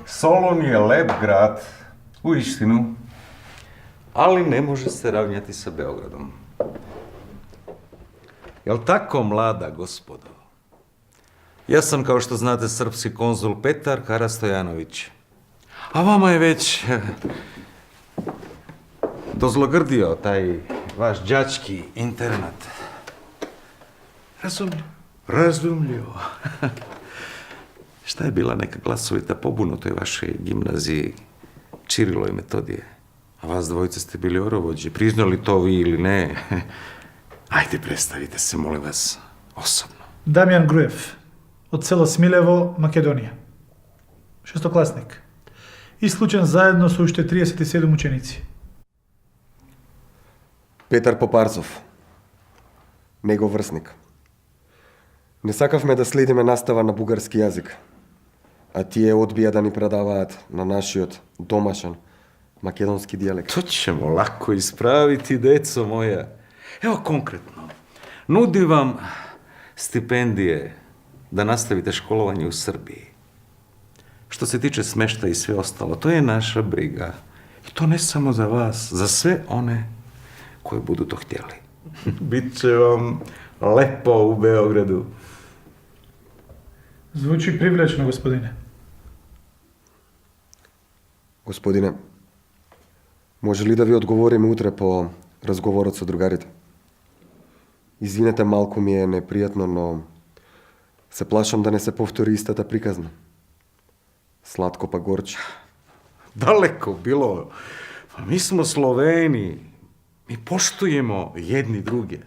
Solun je lep grad, u istinu, ali ne može se ravnjati sa Beogradom. Jel tako, mlada gospodo? Ja sam, kao što znate, srpski konzul Petar Karastojanović. A vama je već dozlogrdio taj vaš đački internat. Razumljivo. Šta je bila neka glasovita pobuna u toj vašoj gimnaziji Čirilo i Metodije? A vas dvojice ste bili orovođi. Priznali to vi ili ne? Ajde, predstavite se, molim vas, osobno. Damjan Grujev, od sela Smiljevo, Makedonija. Šestoklasnik. Isključen zajedno su уште 37 ученици. Петар Попарцов, негов врсник. Не сакавме да следиме настава на бугарски јазик, а тие одбија да ни предаваат на нашиот домашен македонски дијалект. To ćemo lako ispraviti, deco moja. Evo konkretno, nudim vam stipendije da nastavite školovanje u Srbiji. Što se tiče smeštaja i sve ostalo, to je naša briga. I to ne samo za vas, za sve one koji budu to htjeli. Biće vam lepo u Beogradu. Звучи привлечно, господине. Господине, може ли да ви одговориме утре по разговорот со другарите? Извинете, малку ми е непријатно, но се плашам да не се повтори истата приказна. Сладко па горче. Daleko bilo. Pa mi smo Sloveni. Mi poštujemo jedni druge.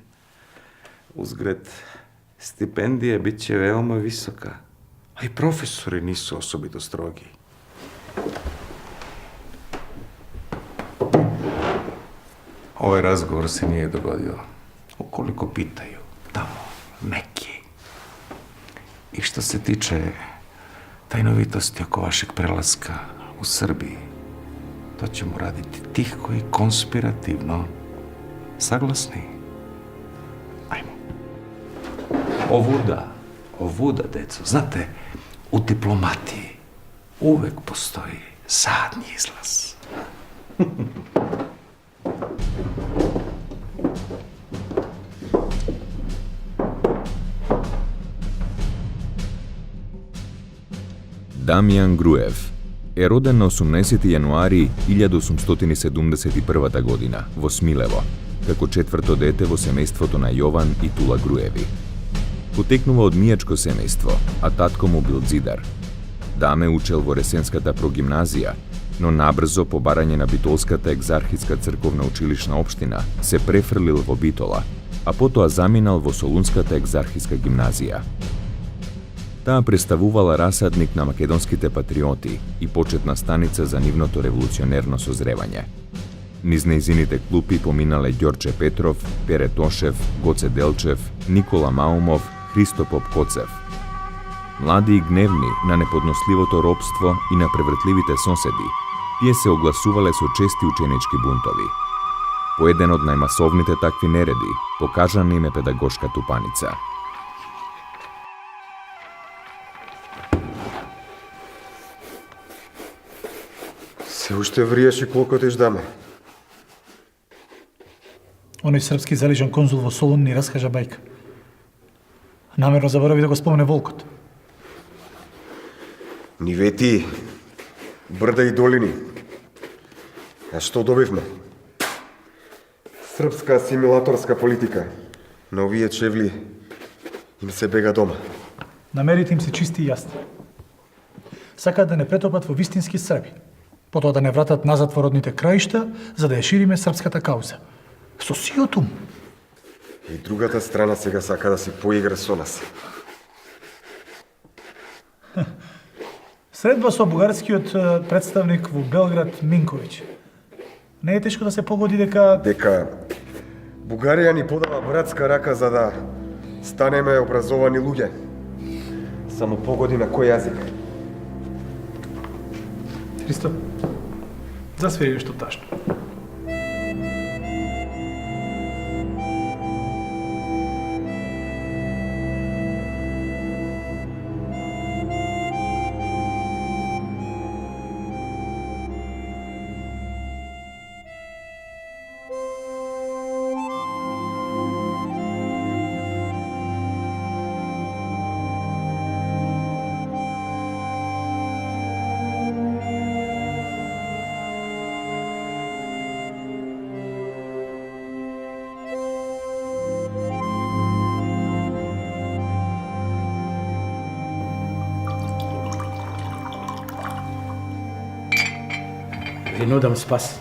Uzgred, stipendija bit će veoma visoka. A i profesori nisu osobito strogi. Ovaj razgovor se nije dogodio. Ukoliko pitaju, tamo, neki. I što se tiče tajnovitosti oko vašeg prelaska u Srbiji, to ćemo raditi tiho i konspirativno. Saglasni? Ajmo. Ovuda, deco. Znate, u diplomatiji uvek postoji zadnji izlaz. Дамјан Груев е роден на 18 јануари 1871 година во Смилево, како четврто дете во семејството на Јован и Тула Груеви. Потекнува од мијачко семејство, а татко му бил зидар. Даме учел во Ресенската прогимназија, но набрзо по барање на Битолската екзархиска црковна училишна општина се префрлил во Битола, а потоа заминал во Солунската екзархиска гимназија. Таа представувала расадник на македонските патриоти и почетна станица за нивното револуционерно созревање. Низ нејзините клупи поминале Ѓорче Петров, Пере Тошев, Гоце Делчев, Никола Маумов, Христо Попкоцев. Млади и гневни на неподносливото робство и на превртливите соседи, тие се огласувале со чести ученички бунтови. По еден од најмасовните такви нереди, покажана им е педагошка тупаница. Се уште вриеш и клокотиш, даме. Оној српски залижен конзул во Солун ни раскажа бајка. Намерно заборави да го спомне волкот. Нивети, брда и долини. А што добивме? Српска асимилаторска политика. На овие чевли им се бега дома. Намерите им се чисти и јасни. Сакаат да не претопат во вистински срби, потоа да не вратат назад во родните краишта, за да ја шириме српската кауза. Со сиот ум. И другата страна сега сака да си поигра со нас. Средба со бугарскиот представник во Белград Минковиќ. Не е тешко да се погоди дека Бугарија ни подава братска рака за да станеме образовани луѓе. Само погоди на кој јазик. Христо, засвери што тажно. Ви нудам спас.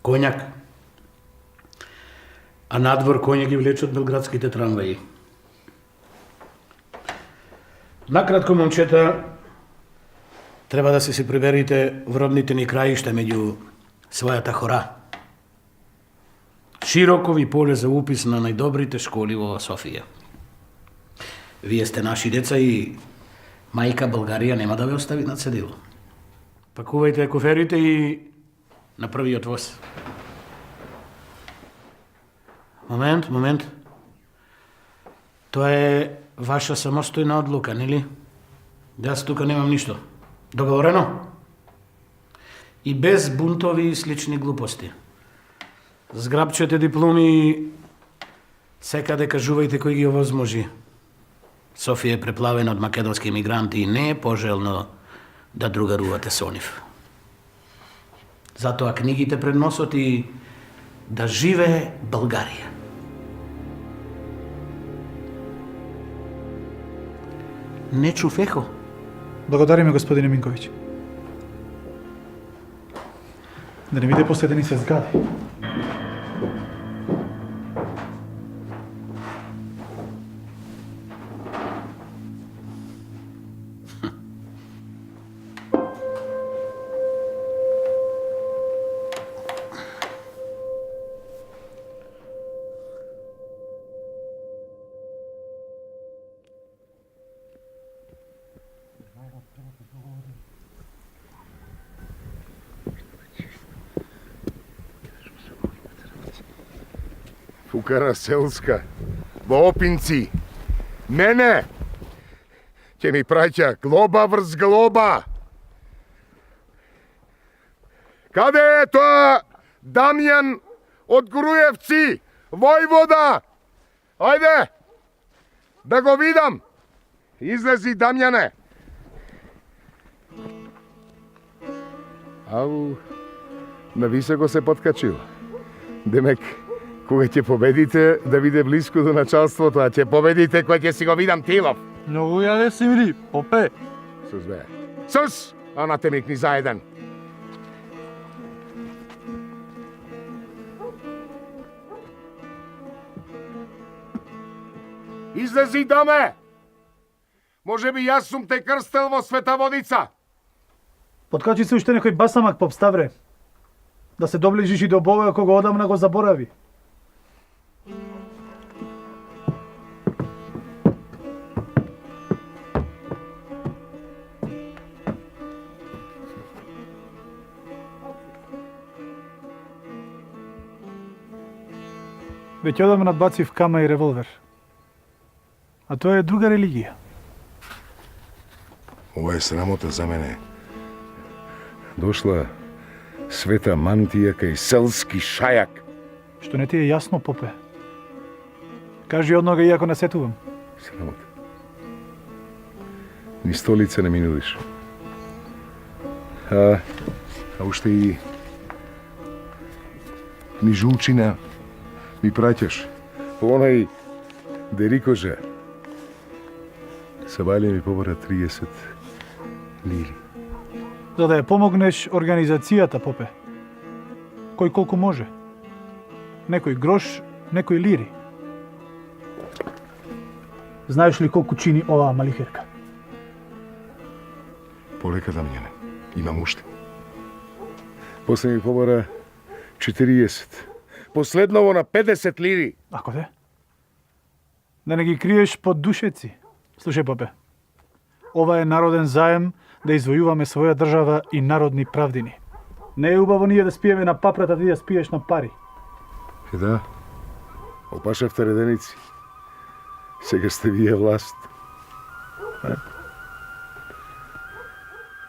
Конјак. А надвор коња ги влечат белградските трамваи. Накратко, момчета, треба да се приберите в родните ни краишта меѓу својата хора. Широко ви поле за упис на најдобрите школи во Софија. Вие сте наши деца и мајка Българија нема да ве остави на цедило. Пакувајте коферите и на првиот воз. Момент. Тоа е ваша самостојна одлука, нели? Јас тука немам ништо. Договорено? И без бунтови и слични глупости. Зграбчете дипломи, секаде кажувајте кој ги овозможи. Софија е преплавена од македонски емигранти и не е пожелно да другарувате со нив. Затоа книгите пред носот и да живее Българија. Не чув ехо. Благодариме, господине Минковиќ. Да не биде после да ни се згади. Фукара селска, во Опинци. Мене ќе ми праќа глоба врз глоба. Каде е тоа Дамјан од Груевци, војвода? Ајде, да го видам. Излези, Дамјане. Ау, нависоко се подкачил. Демек, кога ќе победите, да биде блиску до началството, а ќе победите кога ќе си го видам Тилов. Многу ја не си види, попе. Сус бе. Сус! А натемикни заеден. Излези, даме! Може би јас сум те крстел во света водица. Подкачи се уште некој басамак, поп Ставре. Да се доближиш и до Бога кога одамна го заборави. Веќе одамна надбацив кама и револвер. А тоа е друга религија. Ова е срамота за мене. Дошла света мантија кај селски шајак. Што не ти е јасно, попе? Кажи однога иако насетувам. Срамота. Ни столица не ми нудиш. А уште и ни жулчина ми праќаш. По онај Дерикожа. Сабалија ми побара 30 лири. За да ја помогнеш организацијата, попе. Кој колку може. Некој грош, некој лири. Знаеш ли колку чини оваа малихерка? Полека, Дамјане. Имам уште. После ми побара 40. Последново на 50 лири. Ако де? Да не ги криеш под душеци. Слушај, попе. Ова е народен заем да извојуваме своја држава и народни правдини. Не е убаво ние да спиеме на папрата, ти да спиеш на пари. Да. Опашавте реденици. Сега сте вие власт.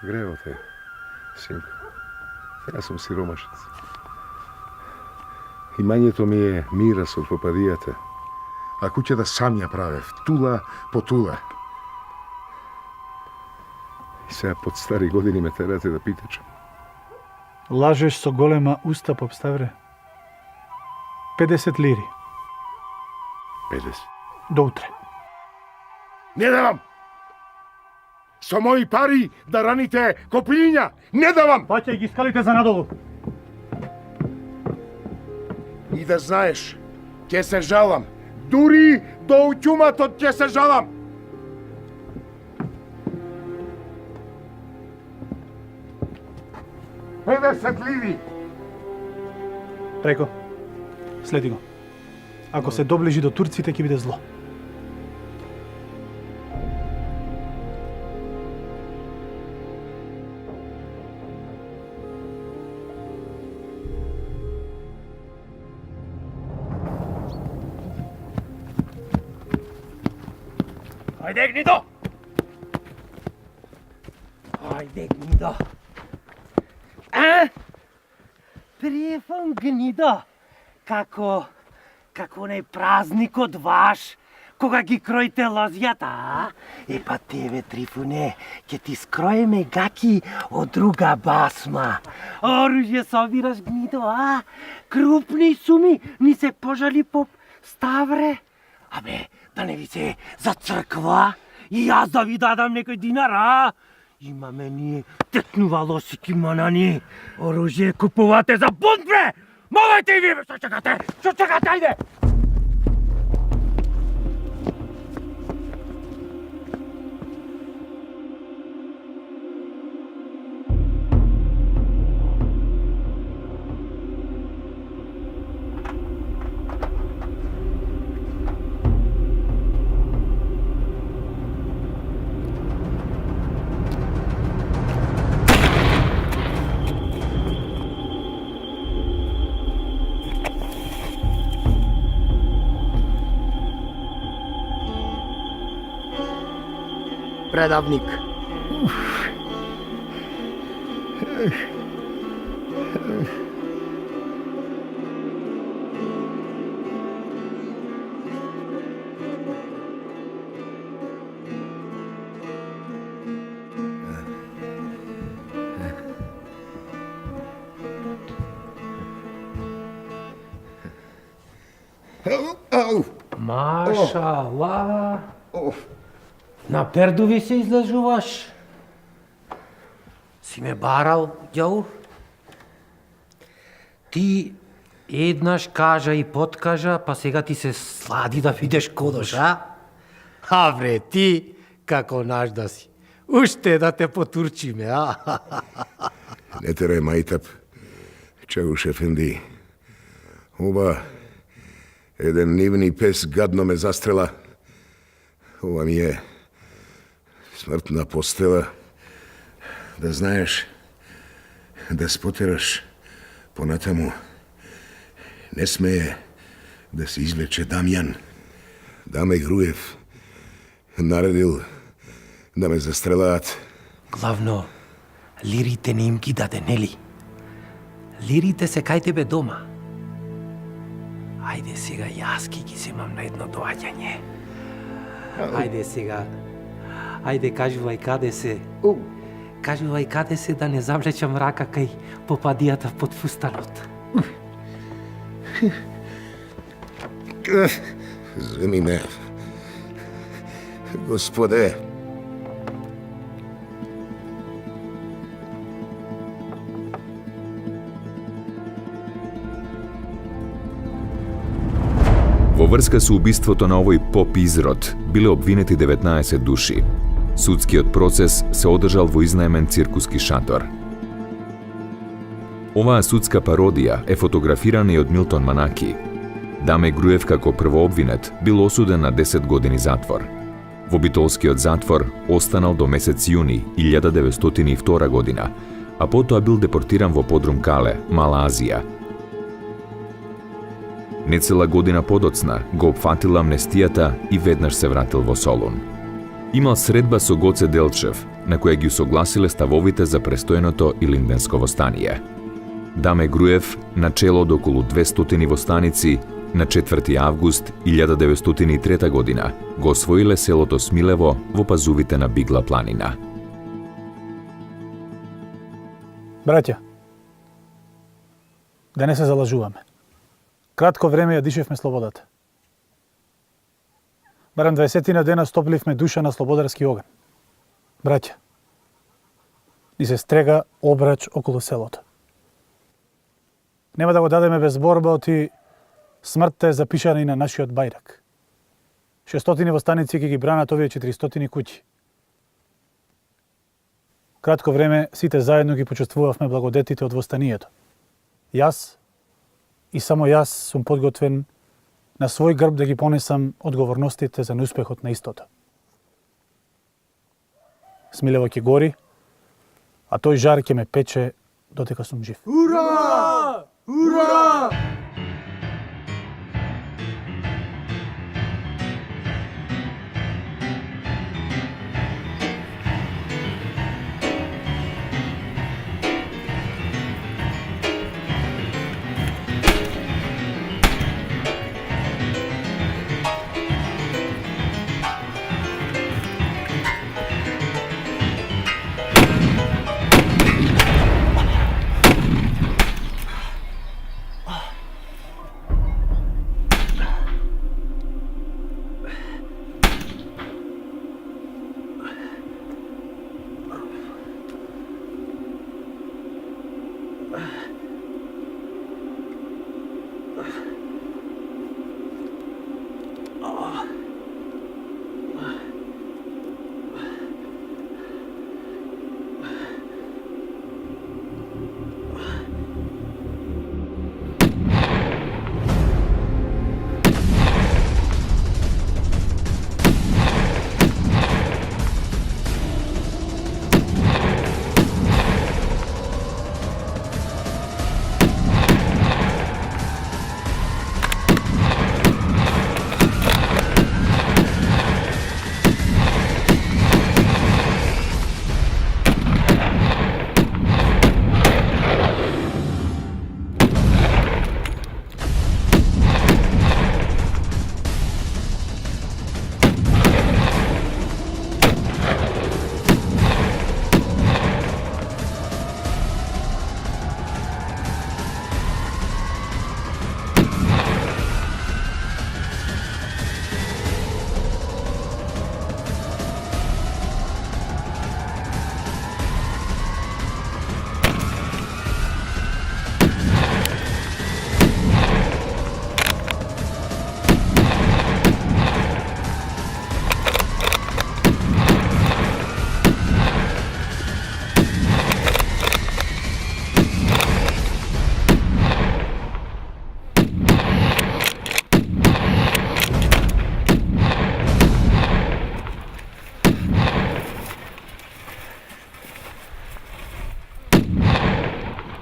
Грево те, синко. Јас сум сиромашец. Имањето ми е мирас од попадијата. А куќата сам ја правев, тула по тула. И сега под стари години ме терате да питачам. Лажеш со голема уста, поп Ставре. 50 лири. 50. До утре. Не давам! Со мои пари да раните копилиња! Не давам! Паќе ги скалите за надолу. И да знаеш, ќе се жалам. Дури до уќуматот ќе се жалам. Еве светливи! Преко, следи го. Ако се доближи до турците, ќе биде зло. Ајде, гнидо! Ајде, гнидо! Трифон, гнидо! Како онaj празникот ваш, кога ги кроите лозјата, а? Епа тебе, Трифуне, ќе ти скроеме гаки од друга басма. Оружје собираш, гнидо, а? Крупни суми ни се пожали поп Ставре. Абе, да не ви се за црква и јас да ви дадам некој динар, а? Имаме ние текнувало си киманани. Оружје купувате за бунт, бре! Мовете и вие, бе, што чекате? Што чекате, ајде! Предавник. Машала. На пердови се излежуваш. Си ме барал, ѓаур? Ти еднаш кажа и подкажа, па сега ти се слади да видиш кодош, а? А бре, ти како наш да си. Уште да те потурчиме, а? Не терај мајтап, Чавуш ефенди. Ова еден нивни пес гадно ме застрела. Ова ми е смртна постела. Да знаеш, да спотераш понатаму. Не смее да се извлече Дамјан. Даме Груев наредил да ме застрелаат. Главно, лирите не им ги даде, нели? Лирите се кај тебе дома. Ајде сега јас ги земам на едно доаѓање. Ајде сега. Ајде кажувај каде се. Кажувај каде се да не завлечам рака кај попадијата под фустанот. Земи ме, Господе. Во врска со убиството на овој поп изрод биле обвинети 19 души. Судскиот процес се одржал во изнаемен циркуски шатор. Оваа судска пародија е фотографирана и од Милтон Манаки. Даме Груев како првообвинет бил осуден на 10 години затвор. Во битолскиот затвор останал до месец јуни 1902 година, а потоа бил депортиран во подрум Кале, Мала Азија. Нецела година подоцна го опфатила амнестијата и веднаш се вратил во Солун. Имал средба со Гоце Делчев, на која ги согласиле ставовите за престојното Илинденско востание. Даме Груев, начело од околу 200 востаници, на 4 август 1903 година го освоиле селото Смилево во пазувите на Бигла планина. Браќа, да не се залажуваме. Кратко време ја дишевме слободата. Барем 20 дена стопливме душа на слободарски оган. Браќа, ни се стрега обрач околу селото. Нема да го дадеме без борба, оти смртта е запишана и на нашиот бајрак. 600 востаници ќе ги бранат овие 400 куќи. Кратко време сите заедно ги почувствувавме благодетите од востанието. Јас и само јас сум подготвен на свој грб да ги понесам одговорностите за неуспехот на истото. Смилево ќе гори, а тој жар ќе ме пече додека сум жив. Ура! Ура!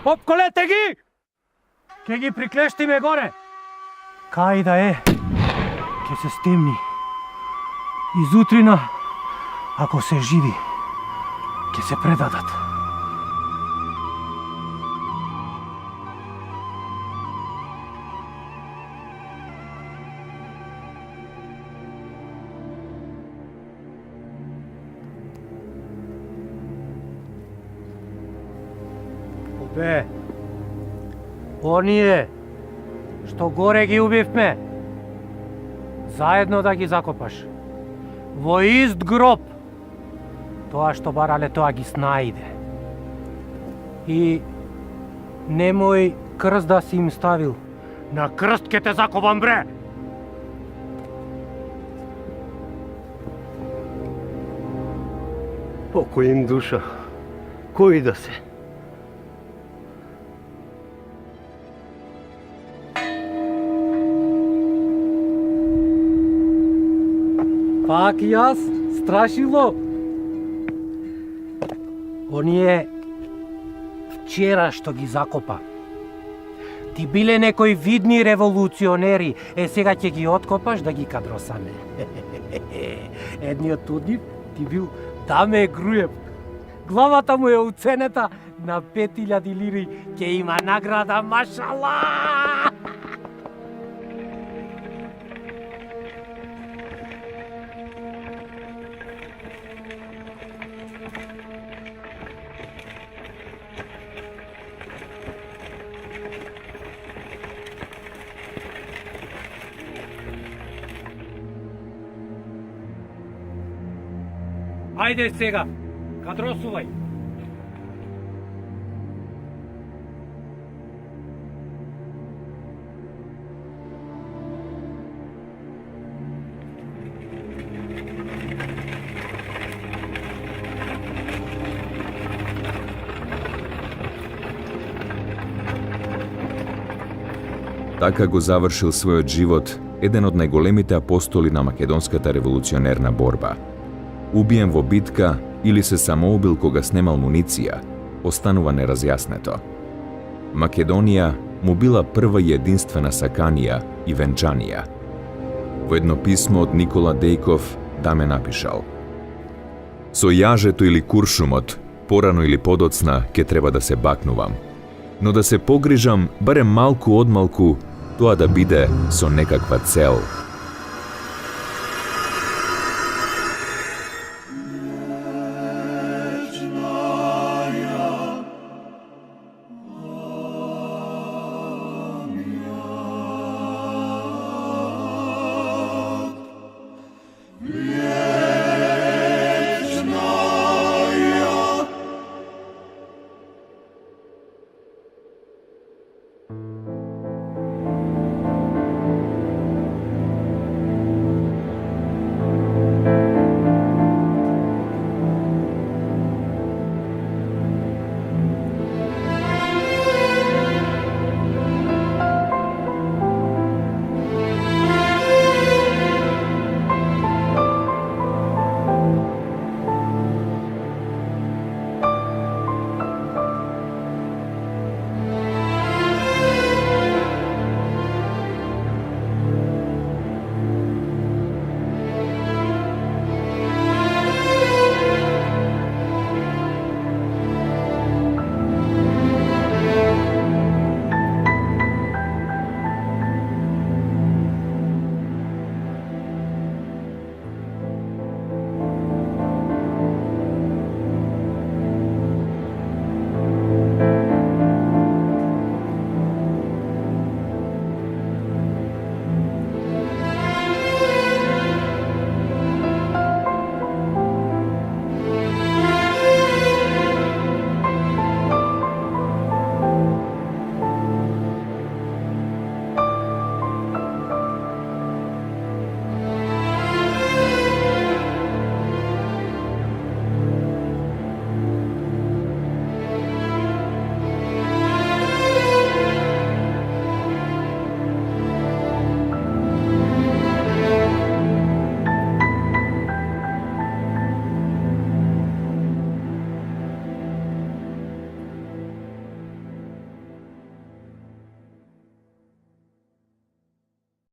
Попколете ги! Ке ги приклештиме горе. Кај да е, ке се стемни. Изутрина, ако се живи, ке се предадат. Бе, оние што горе ги убивме, заедно да ги закопаш. Во ист гроб. Тоа што барале, тоа ги снаиде. И немој крст да си им ставил. На крст ке те закопам, бре! Покој им душа, кој да се. Пак јас, страшило. Оние вчера што ги закопа. Ти биле некои видни револуционери, сега ќе ги откопаш да ги кадросаме. Едниот од нив ти бил Даме Груев. Главата му е уценета на 5000 лири, ќе има награда, машала! Ајде сега, кадросувај. Така го завршил својот живот еден од најголемите апостоли на македонската револуционерна борба. Убиен во битка или се самоубил кога снемал муниција, останува неразјаснето. Македонија му била прва и единствена саканија и венчанија. Во едно писмо од Никола Дејков Даме напишал: Со јажето или куршумот, порано или подоцна, ке треба да се бакнувам. Но да се погрижам, барем малку одмалку, тоа да биде со некаква цел,